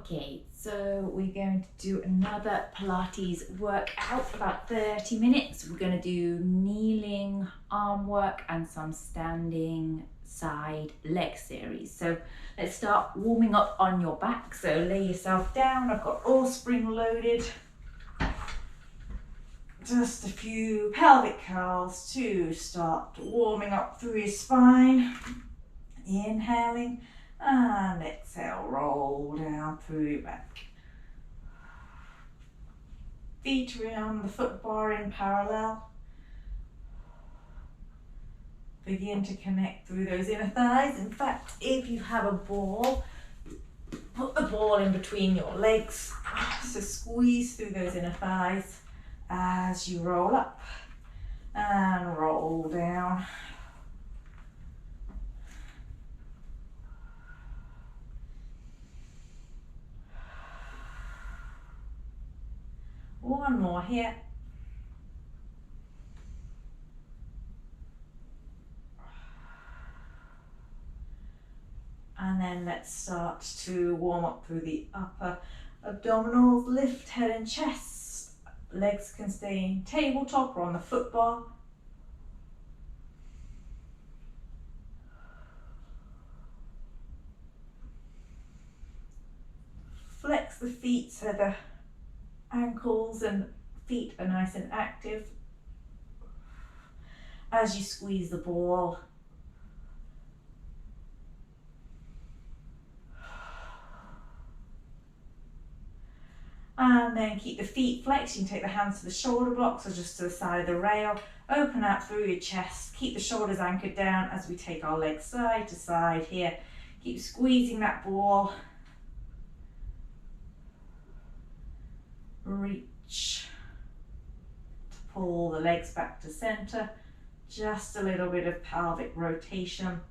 Okay, so we're going to do another Pilates workout, about 30 minutes. We're going to do kneeling arm work and some standing side leg series. So let's start warming up on your back. So lay yourself down. I've got all spring loaded. Just a few pelvic curls to start warming up through your spine. Inhaling and exhale, roll down through your back. Feet around the foot bar in parallel. Begin to connect through those inner thighs. In fact, if you have a ball, put the ball in between your legs. So squeeze through those inner thighs as you roll up and roll down. One more here. And then let's start to warm up through the upper abdominals. Lift head and chest. Legs can stay in tabletop or on the foot bar. Flex the feet so the ankles and feet are nice and active as you squeeze the ball. And then keep the feet flexed. You can take the hands to the shoulder blocks or just to the side of the rail. Open out through your chest. Keep the shoulders anchored down as we take our legs side to side here. Keep squeezing that ball. Reach to pull the legs back to center. Just a little bit of pelvic rotation.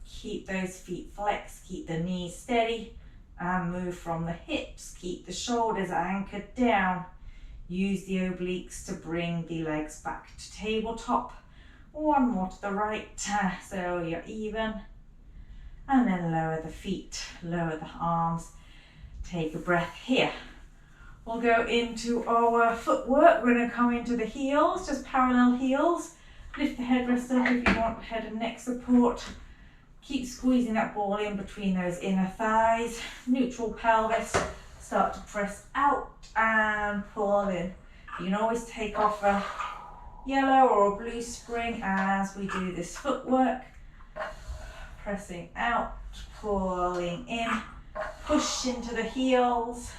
Keep those feet flexed, keep the knees steady and move from the hips. Keep the shoulders anchored down. Use the obliques to bring the legs back to tabletop. One more to the right, so you're even. And then lower the feet, lower the arms. Take a breath here. We'll go into our footwork. We're going to come into the heels, just parallel heels. Lift the headrest up if you want head and neck support. Keep squeezing that ball in between those inner thighs. Neutral pelvis. Start to press out and pull in. You can always take off a yellow or a blue spring as we do this footwork. Pressing out, pulling in. Push into the heels,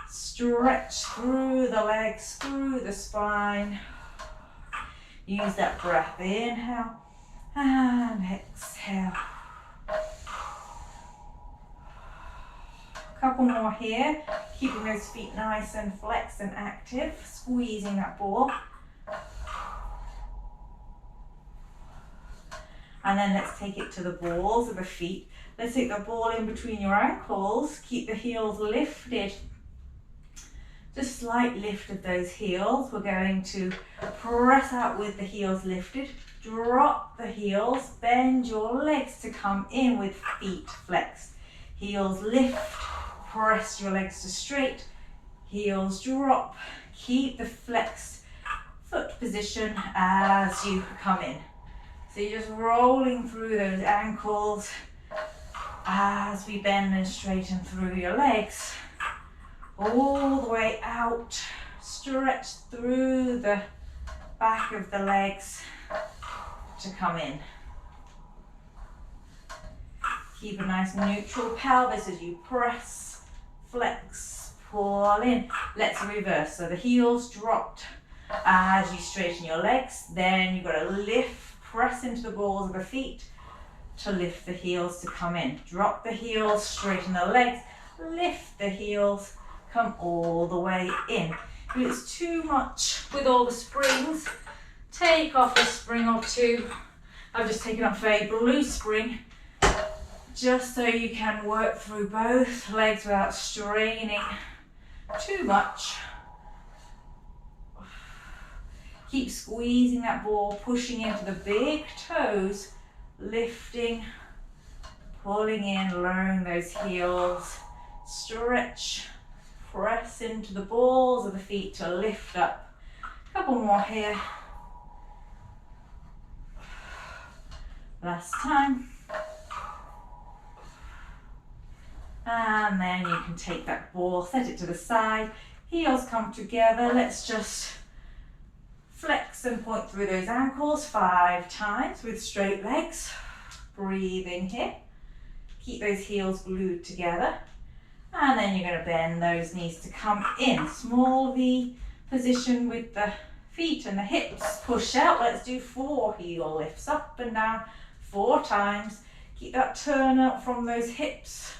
stretch through the legs, through the spine. Use that breath, inhale and exhale. Couple more here, keeping those feet nice and flexed and active, squeezing that ball. And then let's take it to the balls of the feet. Let's take the ball in between your ankles. Keep the heels lifted. Just slight lift of those heels. We're going to press out with the heels lifted. Drop the heels. Bend your legs to come in with feet flexed. Heels lift. Press your legs to straight. Heels drop. Keep the flexed foot position as you come in. So you're just rolling through those ankles as we bend and straighten through your legs. All the way out. Stretch through the back of the legs to come in. Keep a nice neutral pelvis as you press, flex, pull in. Let's reverse. So the heels dropped as you straighten your legs. Then you've got to lift, press into the balls of the feet to lift the heels to come in. Drop the heels, straighten the legs, lift the heels, come all the way in. If it's too much with all the springs, take off a spring or two. I've just taken off a blue spring just so you can work through both legs without straining too much. Keep squeezing that ball, pushing into the big toes, lifting, Pulling in, lowering those heels. Stretch. Press into the balls of the feet to lift up. Couple more here. Last time. And then you can take that ball, set it to the side. Heels come together. Let's just flex and point through those ankles 5 times with straight legs. Breathing here. Keep those heels glued together. And then you're going to bend those knees to come in. Small V position with the feet and the hips. Push out. Let's do 4 heel lifts up and down 4 times. Keep that turn up from those hips.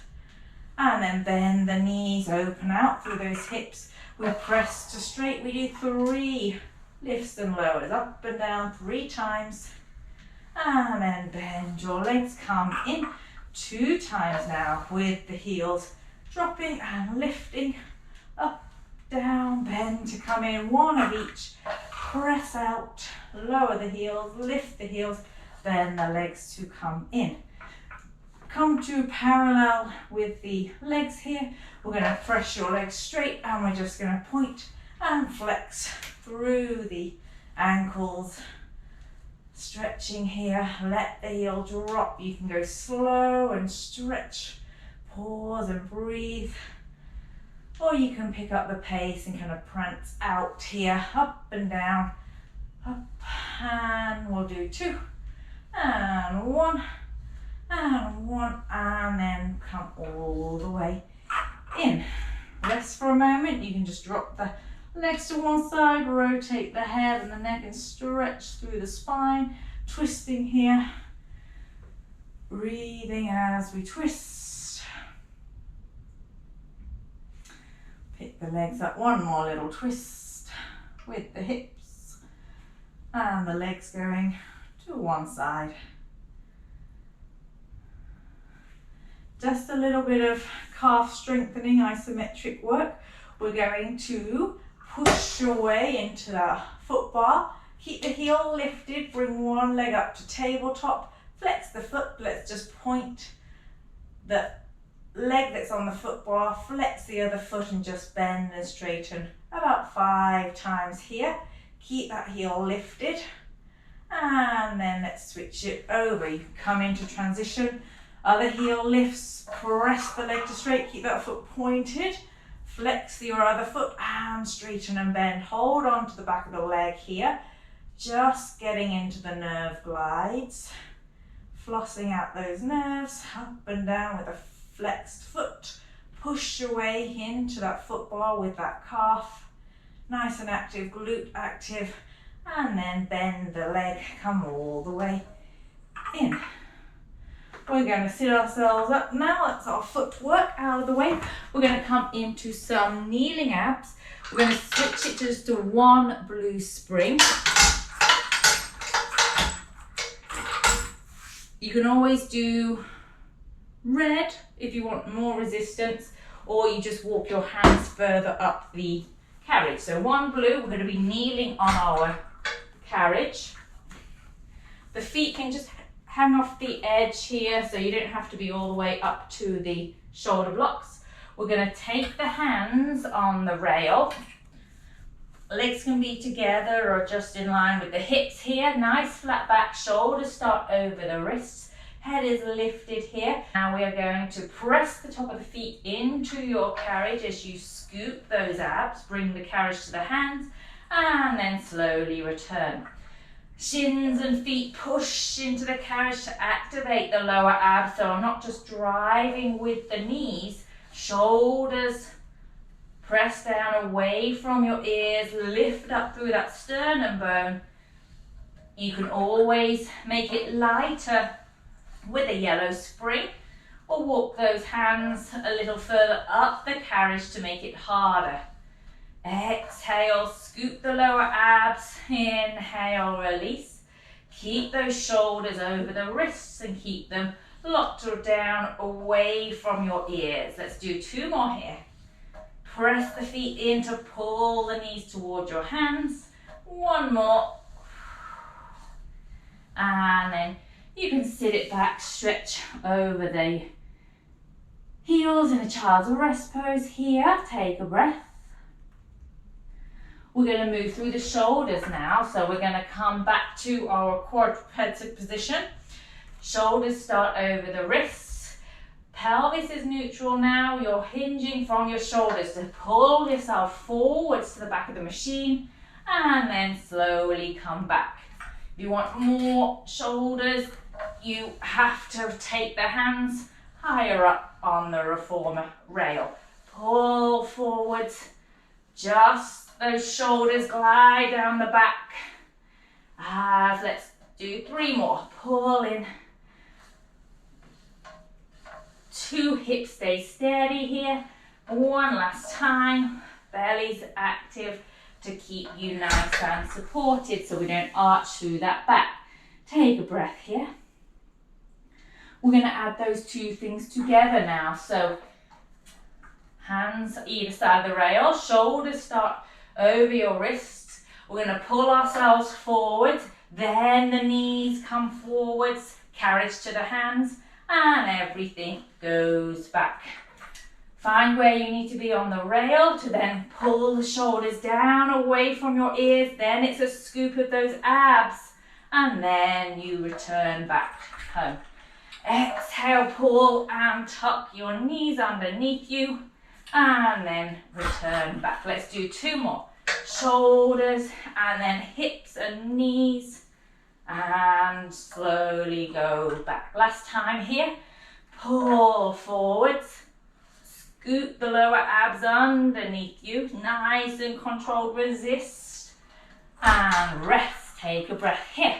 And then bend the knees, open out through those hips. We press to straight. We do 3 lifts and lowers, up and down 3 times. And then bend your legs, come in 2 times now with the heels dropping and lifting, up, down, bend to come in, 1 of each. Press out, lower the heels, lift the heels, bend the legs to come in. Come to parallel with the legs here. We're going to press your legs straight and we're just going to point and flex through the ankles. Stretching here, let the heel drop. You can go slow and stretch, pause and breathe. Or you can pick up the pace and kind of prance out here, up and down, up, and we'll do 2, and 1, and 1, and then come all the way in. Rest for a moment. You can just drop the legs to one side, rotate the head and the neck and stretch through the spine, twisting here, breathing as we twist. Pick the legs up, 1 more little twist with the hips and the legs going to one side. Just a little bit of calf strengthening, isometric work. We're going to push your way into the foot bar. Keep the heel lifted, bring 1 leg up to tabletop, flex the foot. Let's just point the leg that's on the foot bar, flex the other foot and just bend and straighten about 5 times here. Keep that heel lifted. And then let's switch it over. You can come into transition. Other heel lifts, press the leg to straight, keep that foot pointed. Flex your other foot and straighten and bend. Hold on to the back of the leg here. Just getting into the nerve glides. Flossing out those nerves, up and down with a flexed foot. Push your way into that foot bar with that calf. Nice and active, glute active. And then bend the leg, come all the way in. We're going to sit ourselves up now. That's our footwork out of the way. We're going to come into some kneeling abs. We're going to switch it to just a 1 blue spring. You can always do red if you want more resistance, or you just walk your hands further up the carriage. So 1 blue, we're going to be kneeling on our carriage. The feet can just hang off the edge here, so you don't have to be all the way up to the shoulder blocks. We're going to take the hands on the rail. Legs can be together or just in line with the hips here. Nice flat back, shoulders start over the wrists. Head is lifted here. Now we are going to press the top of the feet into your carriage as you scoop those abs. Bring the carriage to the hands and then slowly return. Shins and feet push into the carriage to activate the lower abs, so I'm not just driving with the knees. Shoulders press down away from your ears, lift up through that sternum bone. You can always make it lighter with a yellow spring, or walk those hands a little further up the carriage to make it harder. Exhale, scoop the lower abs. Inhale, release. Keep those shoulders over the wrists and keep them locked down away from your ears. Let's do 2 more here. Press the feet in to pull the knees towards your hands. 1 more. And then You can sit it back, stretch over the heels in a child's rest pose here. Take a breath. We're going to move through the shoulders now. So we're going to come back to our quadruped position. Shoulders start over the wrists. Pelvis is neutral now. You're hinging from your shoulders to pull yourself forwards to the back of the machine and then slowly come back. If you want more shoulders, you have to take the hands higher up on the reformer rail. Pull forwards, just those shoulders glide down the back. Let's do 3 more. Pull in. 2 hips stay steady here. 1 last time. Belly's active to keep you nice and supported so we don't arch through that back. Take a breath here. We're going to add those 2 things together now. So hands either side of the rail, shoulders start over your wrists. We're going to pull ourselves forward, then the knees come forwards, carriage to the hands, and everything goes back. Find where you need to be on the rail to then pull the shoulders down away from your ears. Then it's a scoop of those abs, and then you return back home. Exhale, pull and tuck your knees underneath you, and then return back. Let's do 2 more. Shoulders and then hips and knees, and slowly go back. Last time here. Pull forwards, scoop the lower abs underneath you, nice and controlled, resist, and rest. Take a breath here.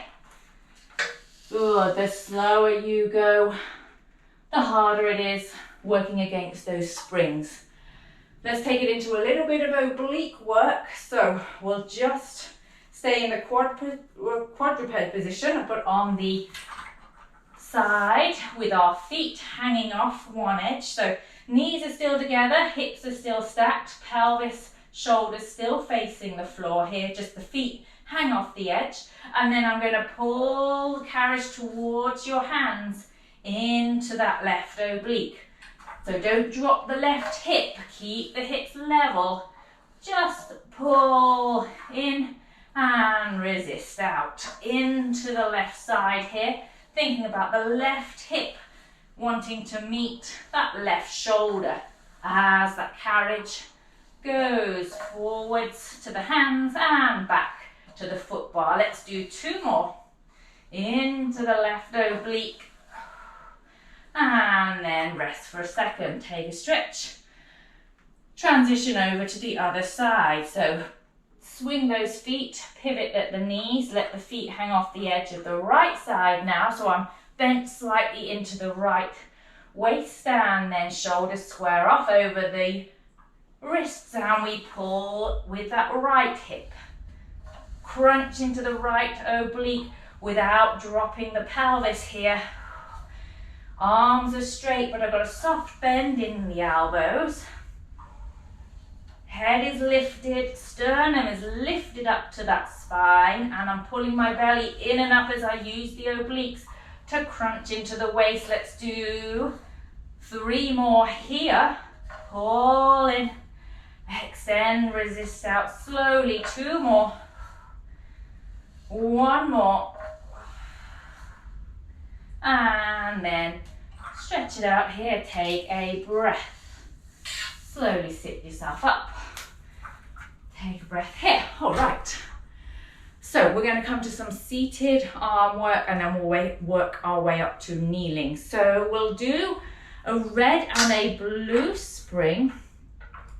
Good, the slower you go, the harder it is working against those springs. Let's take it into a little bit of oblique work. So we'll just stay in the quadruped position, but on the side with our feet hanging off one edge. So knees are still together, hips are still stacked, pelvis, shoulders still facing the floor here, just the feet hang off the edge. And then I'm going to pull the carriage towards your hands into that left oblique. So don't drop the left hip, keep the hips level, just pull in and resist out into the left side here. Thinking about the left hip wanting to meet that left shoulder as that carriage goes forwards to the hands and back to the foot bar. Let's do 2 more. Into the left oblique and then rest for a second. Take a stretch. Transition over to the other side. So swing those feet, pivot at the knees, let the feet hang off the edge of the right side now. So I'm bent slightly into the right waist, and then shoulders square off over the wrists, and we pull with that right hip. Crunch into the right oblique without dropping the pelvis here. Arms are straight, but I've got a soft bend in the elbows. Head is lifted, sternum is lifted up to that spine, and I'm pulling my belly in and up as I use the obliques to crunch into the waist. Let's do 3 more here. Pull in, extend, resist out slowly. 2 more. 1 more. And then stretch it out here. Take a breath. Slowly sit yourself up. Take a breath here. All right. So we're going to come to some seated arm work, and then we'll work our way up to kneeling. So we'll do a red and a blue spring.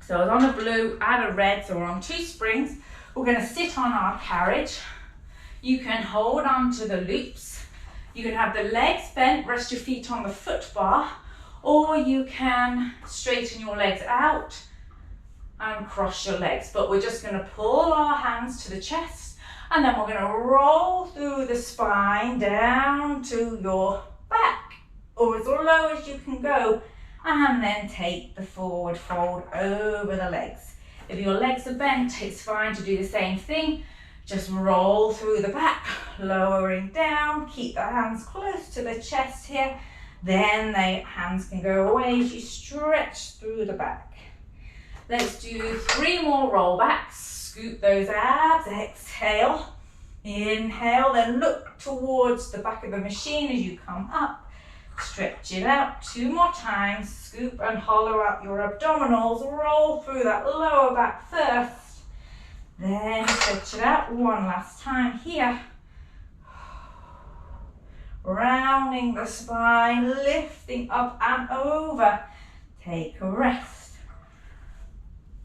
So I was on a blue and a red, so we're on 2 springs. We're going to sit on our carriage. You can hold on to the loops. You can have the legs bent, rest your feet on the foot bar, or you can straighten your legs out and cross your legs. But we're just going to pull our hands to the chest, and then we're going to roll through the spine down to your back, or as low as you can go, and then take the forward fold over the legs. If your legs are bent, it's fine to do the same thing. Just roll through the back, lowering down, keep the hands close to the chest here. Then the hands can go away as you stretch through the back. Let's do 3 more roll backs. Scoop those abs, exhale. Inhale, then look towards the back of the machine as you come up. Stretch it out 2 more times. Scoop and hollow out your abdominals. Roll through that lower back first. Then stretch it out 1 last time here. Rounding the spine, lifting up and over. Take a rest.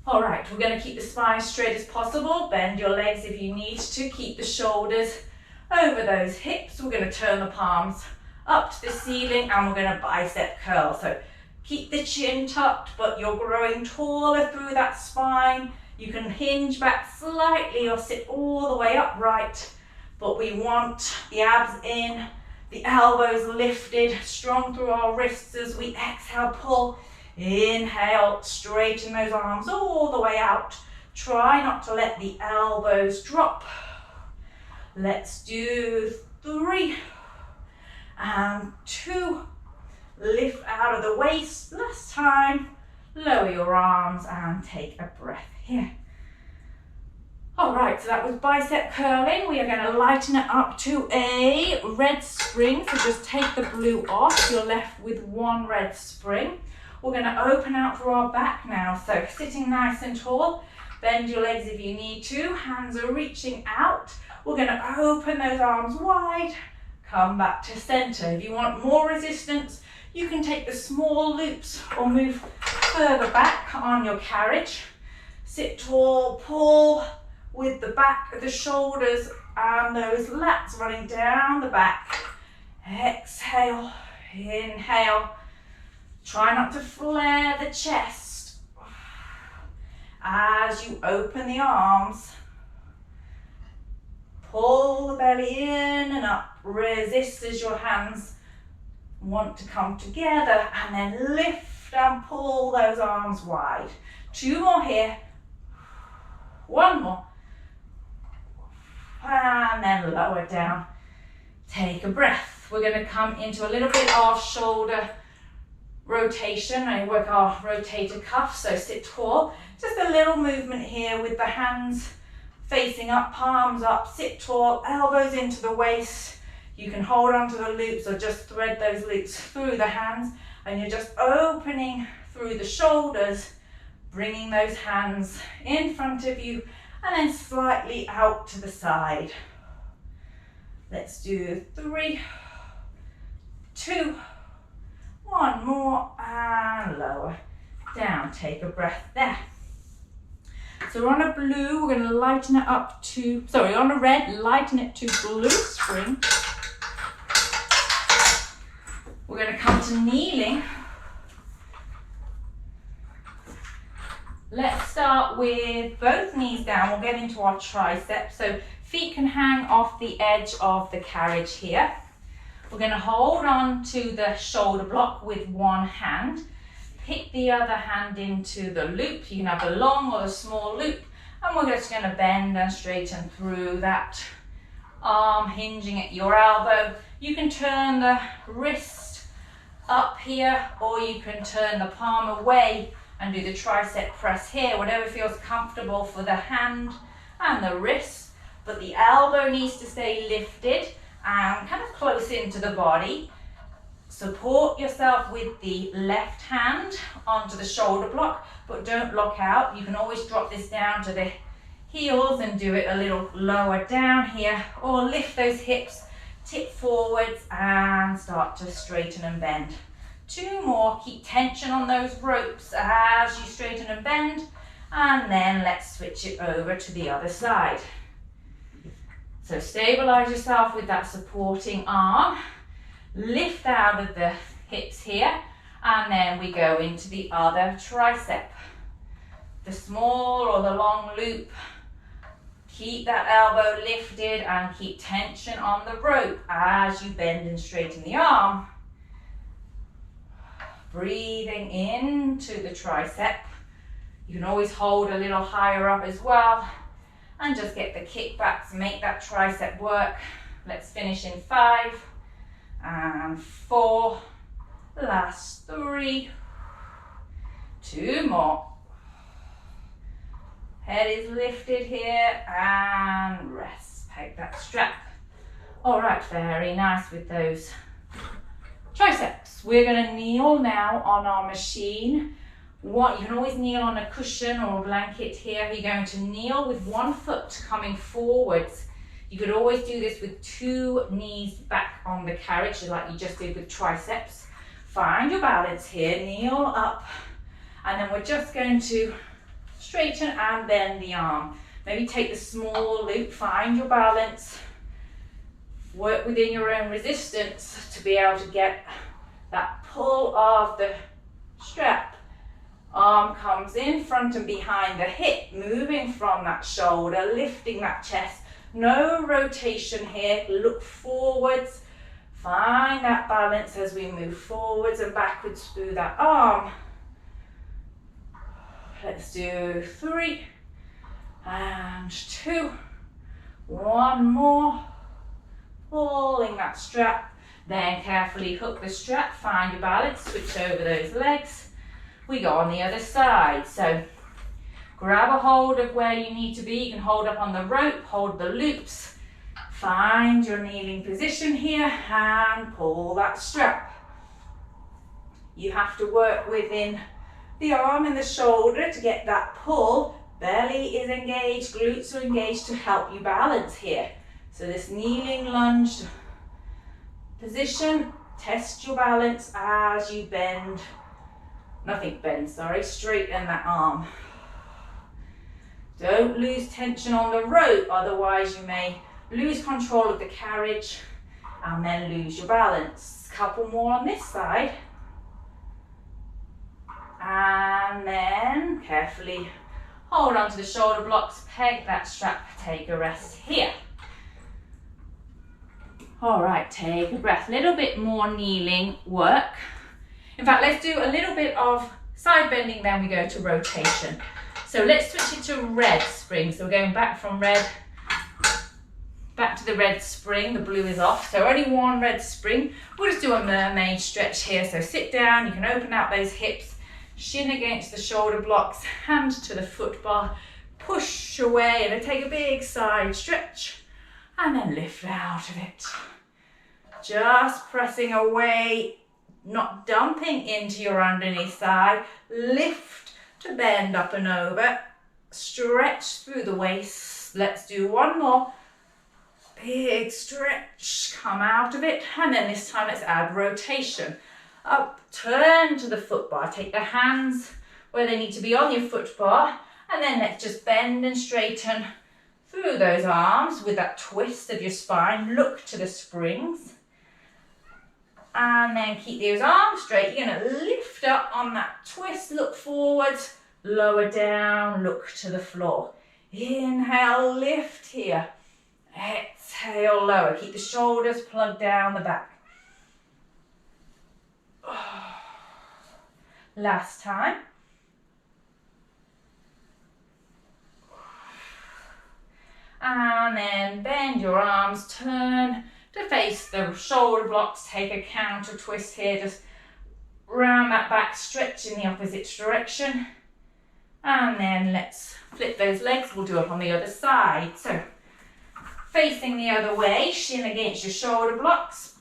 All right, we're going to keep the spine straight as possible. Bend your legs if you need to. Keep the shoulders over those hips. We're going to turn the palms up to the ceiling and we're going to bicep curl. So keep the chin tucked, but you're growing taller through that spine. You can hinge back slightly or sit all the way upright, but we want the abs in, the elbows lifted, strong through our wrists as we exhale, pull. Inhale, straighten those arms all the way out. Try not to let the elbows drop. Let's do 3 and 2. Lift out of the waist. Last time. Lower your arms and take a breath here. All right, so that was bicep curling. We are going to lighten it up to a red spring. So just take the blue off. You're left with 1 red spring. We're going to open out through our back now. So sitting nice and tall. Bend your legs if you need to. Hands are reaching out. We're going to open those arms wide. Come back to center. If you want more resistance, you can take the small loops or move further back on your carriage. Sit tall, pull with the back of the shoulders and those lats running down the back. Exhale, inhale. Try not to flare the chest as you open the arms. Pull the belly in and up. Resist as your hands want to come together and then lift and pull those arms wide. 2 more here. 1 more. And then lower down. Take a breath. We're going to come into a little bit of shoulder rotation. I work our rotator cuff, so sit tall. Just a little movement here with the hands facing up, palms up, sit tall, elbows into the waist. You can hold onto the loops or just thread those loops through the hands, and you're just opening through the shoulders, bringing those hands in front of you and then slightly out to the side. Let's do 3, 2, 1 more, and lower down. Take a breath there. So on a blue, we're going to lighten it up to, on a red, lighten it to blue spring. We're going to come to kneeling. Let's start with both knees down. We'll get into our triceps. So feet can hang off the edge of the carriage here. We're going to hold on to the shoulder block with 1 hand. Pick the other hand into the loop. You can have the long or the small loop. And we're just going to bend and straighten through that arm, hinging at your elbow. You can turn the wrist up here, or you can turn the palm away and do the tricep press here, whatever feels comfortable for the hand and the wrist. But the elbow needs to stay lifted and kind of close into the body. Support yourself with the left hand onto the shoulder block, but don't lock out. You can always drop this down to the heels and do it a little lower down here, or lift those hips, tip forwards and start to straighten and bend. 2 more. Keep tension on those ropes as you straighten and bend, and then let's switch it over to the other side. So stabilize yourself with that supporting arm. Lift out of the hips here, and then we go into the other tricep. The small or the long loop. Keep that elbow lifted and keep tension on the rope as you bend and straighten the arm. Breathing into the tricep. You can always hold a little higher up as well. and just get the kickbacks, make that tricep work. Let's finish in 5 and 4, last 3, 2 more. Head is lifted here and rest. Peg that strap. All right, very nice with those triceps. We're going to kneel now on our machine. You can always kneel on a cushion or a blanket here. You're going to kneel with one foot coming forwards. You could always do this with 2 knees back on the carriage, like you just did with triceps. Find your balance here, kneel up, and then we're just going to straighten and bend the arm. Maybe take the small loop, find your balance, work within your own resistance to be able to get that pull of the strap. Arm comes in front and behind the hip, moving from that shoulder, lifting that chest. No rotation here, look forwards. Find that balance as we move forwards and backwards through that arm. Let's do 3 and 2. 1 more. Pulling that strap. Then carefully hook the strap, find your balance, switch over those legs. We go on the other side. So grab a hold of where you need to be. You can hold up on the rope, hold the loops. Find your kneeling position here and pull that strap. You have to work within the arm and the shoulder to get that pull. Belly is engaged, glutes are engaged to help you balance here. So this kneeling lunge position, test your balance as you bend, straighten that arm. Don't lose tension on the rope, otherwise you may lose control of the carriage and then lose your balance. Couple more on this side. And then carefully hold onto the shoulder blocks, peg that strap, take a rest here. All right, take a breath. A little bit more kneeling work. In fact, let's do a little bit of side bending, then we go to rotation. So let's switch it to red spring. So we're going back from red, back to the red spring. The blue is off, so only 1 red spring. We'll just do a mermaid stretch here. So sit down, you can open out those hips, shin against the shoulder blocks, hand to the foot bar, push away and then take a big side stretch and then lift out of it. Just pressing away, not dumping into your underneath side. Lift to bend up and over, stretch through the waist. Let's do 1 more. Big stretch, come out of it, and then this time let's add rotation. Up, turn to the foot bar, take the hands where they need to be on your foot bar, and then let's just bend and straighten through those arms with that twist of your spine. Look to the springs. And then keep those arms straight. You're going to lift up on that twist, look forwards, lower down, look to the floor. Inhale, lift here. Exhale, lower. Keep the shoulders plugged down the back. Last time. And then bend your arms, turn to face the shoulder blocks, take a counter twist here, just round that back, stretch in the opposite direction. And then let's flip those legs, we'll do it on the other side. So facing the other way, shin against your shoulder blocks,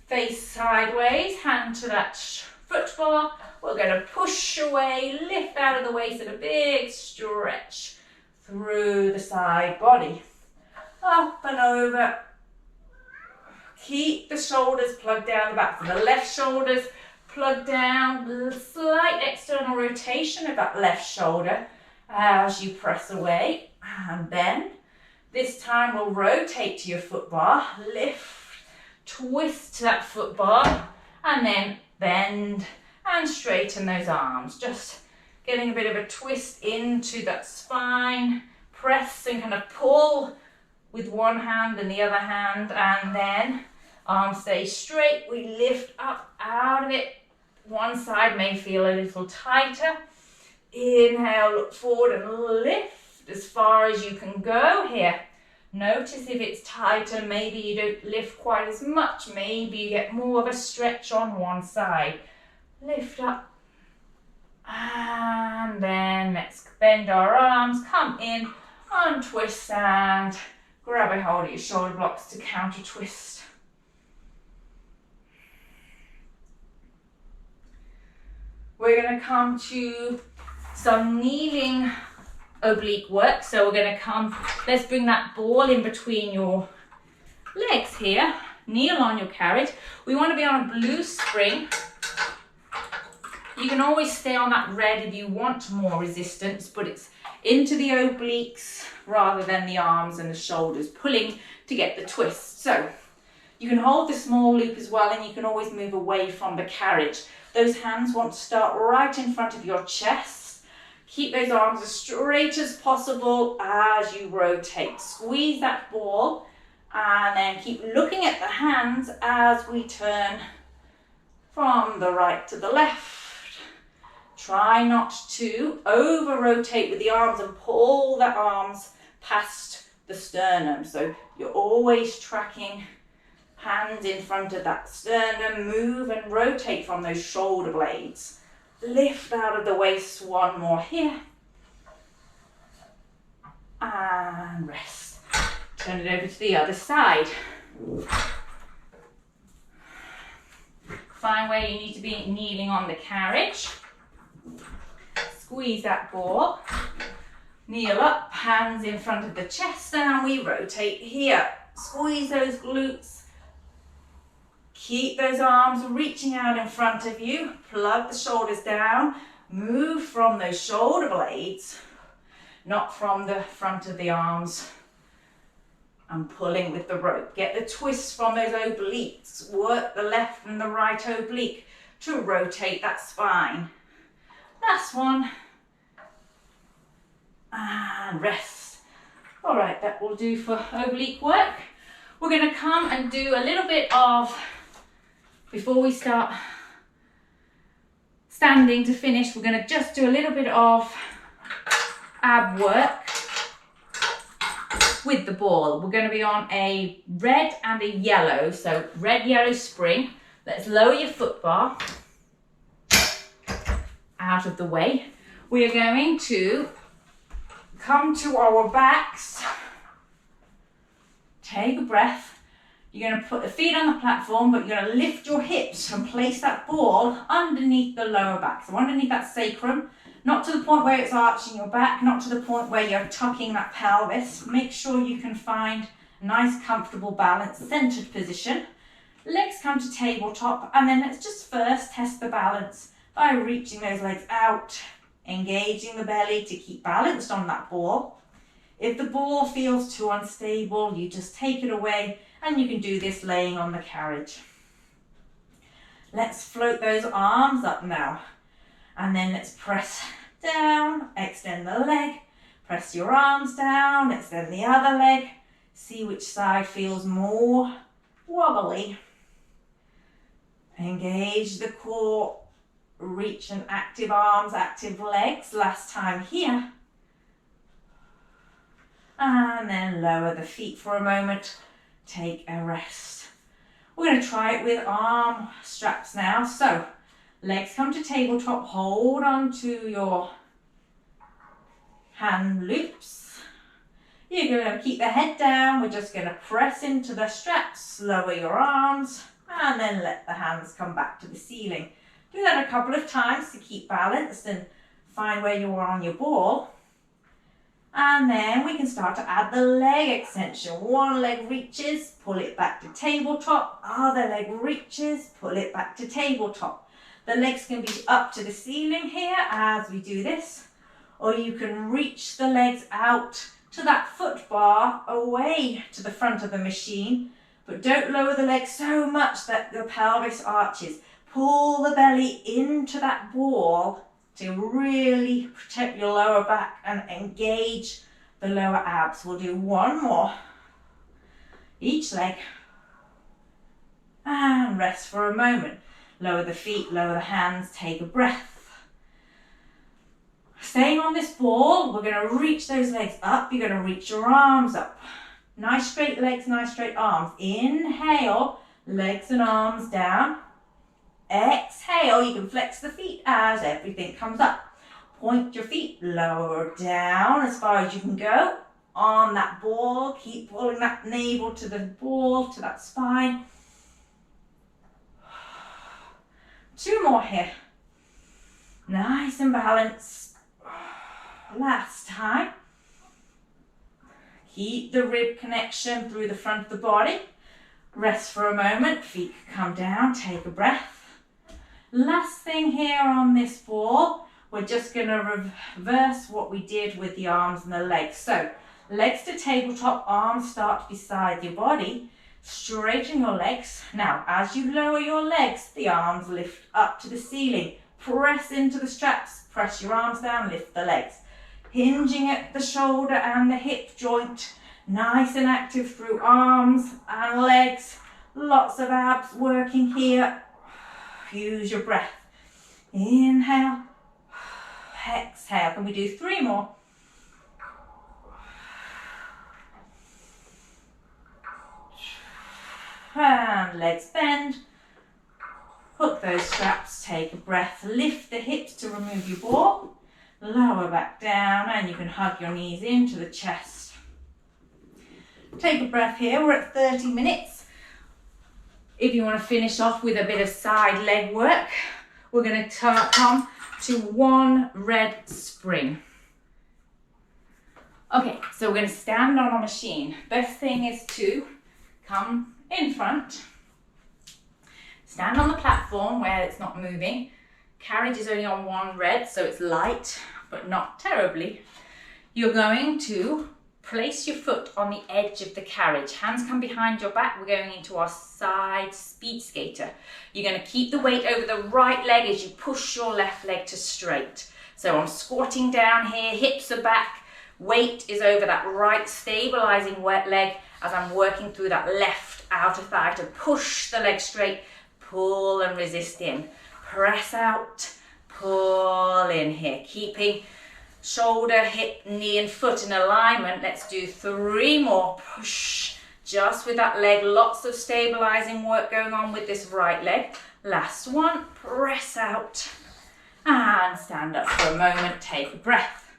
face sideways, hand to that foot bar. We're going to push away, lift out of the waist and a big stretch through the side body. Up and over. Keep the shoulders plugged down the back. So the left shoulders plugged down, slight external rotation of that left shoulder as you press away and bend. This time we'll rotate to your foot bar, lift, twist to that foot bar, and then bend and straighten those arms. Just getting a bit of a twist into that spine, press and kind of pull with one hand and the other hand, and then arms stay straight. We lift up out of it. One side may feel a little tighter. Inhale, look forward and lift. lift as far as you can go here. Notice if it's tighter, maybe you don't lift quite as much. Maybe you get more of a stretch on one side. Lift up. And then let's bend our arms, come in, untwist and grab a hold of your shoulder blocks to counter twist. We're going to come to some kneeling oblique work. So we're going to come, let's bring that ball in between your legs here. Kneel on your carriage. We want to be on a blue spring. You can always stay on that red if you want more resistance, but it's into the obliques rather than the arms and the shoulders, pulling to get the twist. So you can hold the small loop as well, and you can always move away from the carriage. Those hands want to start right in front of your chest. Keep those arms as straight as possible as you rotate. Squeeze that ball and then keep looking at the hands as we turn from the right to the left. Try not to over-rotate with the arms and pull the arms past the sternum. So you're always tracking hands in front of that sternum. Move and rotate from those shoulder blades. Lift out of the waist, one more here. And rest. Turn it over to the other side. Find where you need to be kneeling on the carriage. Squeeze that ball. Kneel up, hands in front of the chest, and we rotate here. Squeeze those glutes. Keep those arms reaching out in front of you. Plug the shoulders down. Move from those shoulder blades, not from the front of the arms. And pulling with the rope. Get the twist from those obliques. Work the left and the right oblique to rotate that spine. Last one. And rest. All right, that will do for oblique work. We're going to come and do a little bit of, before we start standing to finish, we're going to just do a little bit of ab work with the ball. We're going to be on a red and a yellow, so red, yellow spring. Let's lower your foot bar out of the way. We are going to come to our backs. Take a breath. You're going to put the feet on the platform, but you're going to lift your hips and place that ball underneath the lower back. So underneath that sacrum, not to the point where it's arching your back, not to the point where you're tucking that pelvis. Make sure you can find a nice, comfortable, balanced, centered position. Legs come to tabletop, and then let's just first test the balance by reaching those legs out, engaging the belly to keep balanced on that ball. If the ball feels too unstable, you just take it away, and you can do this laying on the carriage. Let's float those arms up now, and then let's press down, extend the leg, press your arms down, extend the other leg, see which side feels more wobbly. Engage the core, reach and active arms, active legs. Last time here. And then lower the feet for a moment. Take a rest. We're going to try it with arm straps now. So legs come to tabletop. Hold on to your hand loops. You're going to keep the head down. We're just going to press into the straps. Lower your arms. And then let the hands come back to the ceiling. Do that a couple of times to keep balanced and find where you are on your ball. And then we can start to add the leg extension. One leg reaches, pull it back to tabletop. Other leg reaches, pull it back to tabletop. The legs can be up to the ceiling here as we do this. Or you can reach the legs out to that foot bar away to the front of the machine. But don't lower the legs so much that the pelvis arches. Pull the belly into that ball to really protect your lower back and engage the lower abs. We'll do one more. Each leg. And rest for a moment. Lower the feet, lower the hands, take a breath. staying on this ball, we're going to reach those legs up. You're going to reach your arms up. Nice straight legs, nice straight arms. Inhale, legs and arms down. Exhale, you can flex the feet as everything comes up. Point your feet lower down as far as you can go. On that ball, keep pulling that navel to the ball, to that spine. 2 more here. Nice and balanced. Last time. Keep the rib connection through the front of the body. Rest for a moment, feet come down, take a breath. Last thing here on this ball, we're just going to reverse what we did with the arms and the legs. So, legs to tabletop, arms start beside your body. Straighten your legs. Now, as you lower your legs, the arms lift up to the ceiling. Press into the straps, press your arms down, lift the legs. Hinging at the shoulder and the hip joint. Nice and active through arms and legs. Lots of abs working here. Use your breath. Inhale. Exhale. Can we do 3 more? And legs bend. Hook those straps, take a breath. Lift the hips to remove your ball. Lower back down, and you can hug your knees into the chest. Take a breath here. We're at 30 minutes. If you want to finish off with a bit of side leg work, we're going to come to 1 red spring. Okay, so we're going to stand on a machine. Best thing is to come in front. Stand on the platform where it's not moving. Carriage is only on 1 red, so it's light, but not terribly. You're going to place your foot on the edge of the carriage. Hands come behind your back. We're going into our side speed skater. You're going to keep the weight over the right leg as you push your left leg to straight. So I'm squatting down here, hips are back. Weight is over that right stabilizing wet leg as I'm working through that left outer thigh to push the leg straight. Pull and resist in. Press out, pull in here. Keeping shoulder, hip, knee and foot in alignment. Let's do 3 more. Push just with that leg. Lots of stabilizing work going on with this right leg. Last one. Press out and stand up for a moment. Take a breath.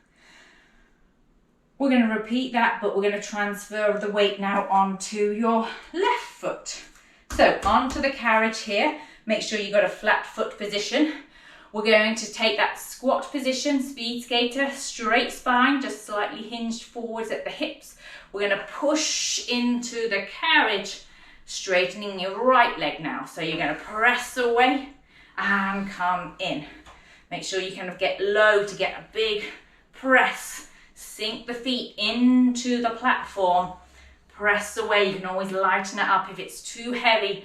We're going to repeat that, but we're going to transfer the weight now onto your left foot. So onto the carriage here. Make sure you've got a flat foot position. We're going to take that squat position, speed skater, straight spine, just slightly hinged forwards at the hips. We're going to push into the carriage, straightening your right leg now. So you're going to press away and come in. Make sure you kind of get low to get a big press. Sink the feet into the platform. Press away. You can always lighten it up if it's too heavy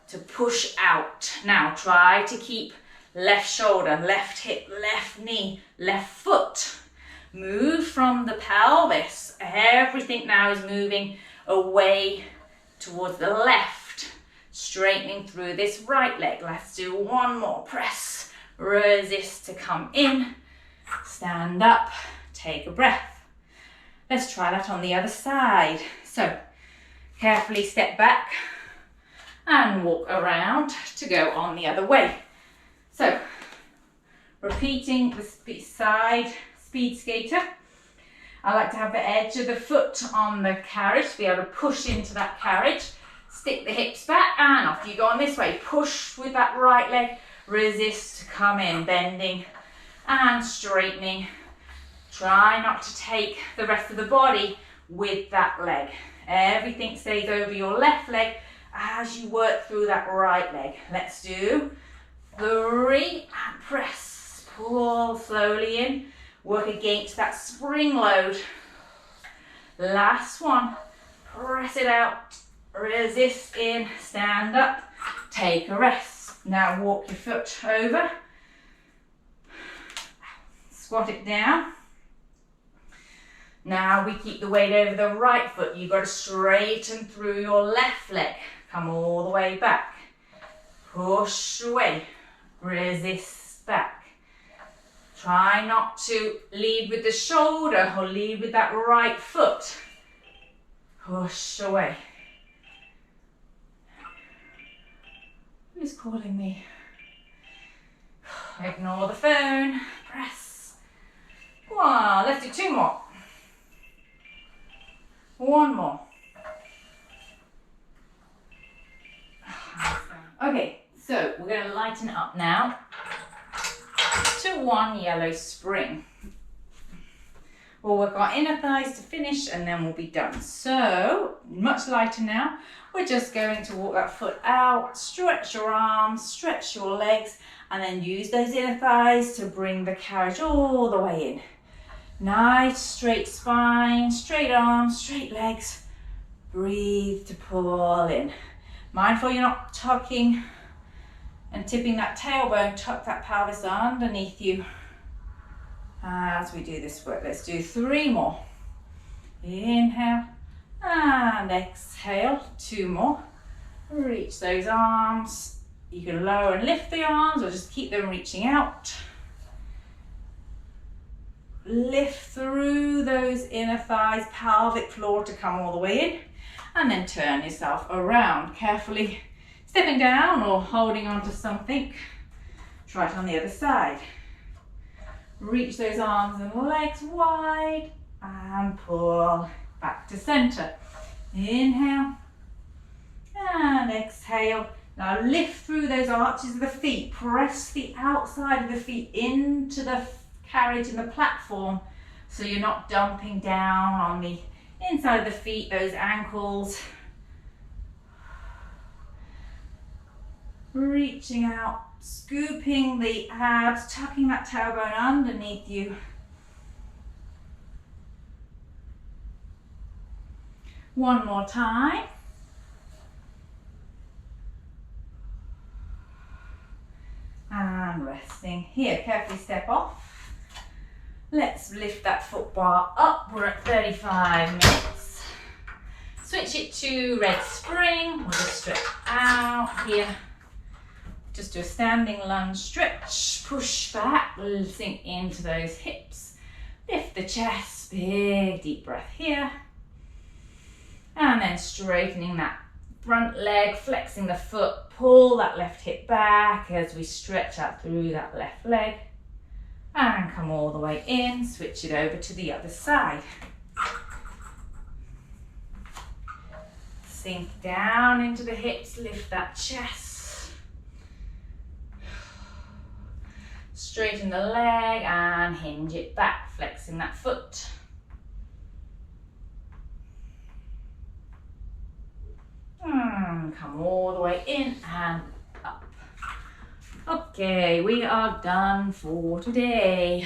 to push out. Now try to keep left shoulder, left hip, left knee, left foot. Move from the pelvis. Everything now is moving away towards the left. Straightening through this right leg. Let's do 1 more. Press. Resist to come in. Stand up. Take a breath. Let's try that on the other side. So, carefully step back and walk around to go on the other way. So, repeating the side speed skater. I like to have the edge of the foot on the carriage to be able to push into that carriage. Stick the hips back and off you go on this way. Push with that right leg. Resist to come in, bending and straightening. Try not to take the rest of the body with that leg. Everything stays over your left leg as you work through that right leg. Let's do 3 and press. Pull slowly in. Work against that spring load. Last one. Press it out. Resist in. Stand up. Take a rest. Now walk your foot over. Squat it down. Now we keep the weight over the right foot. You've got to straighten through your left leg. Come all the way back. Push away. Resist back. Try not to lead with the shoulder or lead with that right foot. Push away. Who's calling me? Ignore the phone. Press. One. Let's do 2 more. 1 more. Okay, so we're going to lighten it up now to 1 yellow spring. We'll work our inner thighs to finish and then we'll be done. So, much lighter now. We're just going to walk that foot out, stretch your arms, stretch your legs, and then use those inner thighs to bring the carriage all the way in. Nice straight spine, straight arms, straight legs. Breathe to pull in. Mindful you're not tucking and tipping that tailbone, tuck that pelvis underneath you. As we do this work, let's do 3 more. Inhale and exhale, 2 more. Reach those arms. You can lower and lift the arms or just keep them reaching out. Lift through those inner thighs, pelvic floor to come all the way in. And then turn yourself around, carefully stepping down or holding on to something. Try it on the other side. Reach those arms and legs wide and pull back to center. Inhale and exhale. Now lift through those arches of the feet. Press the outside of the feet into the carriage and the platform so you're not dumping down on the inside of the feet, those ankles. Reaching out, scooping the abs, tucking that tailbone underneath you. One more time. And resting here. Carefully step off. Let's lift that foot bar up. We're at 35 minutes. Switch it to red spring. We'll just stretch out here. Just do a standing lunge stretch. Push back, sink into those hips. Lift the chest, big deep breath here. And then straightening that front leg, flexing the foot. Pull that left hip back as we stretch out through that left leg. And come all the way in, switch it over to the other side. Sink down into the hips, lift that chest. Straighten the leg and hinge it back, flexing that foot. And come all the way in and up. Okay, we are done for today.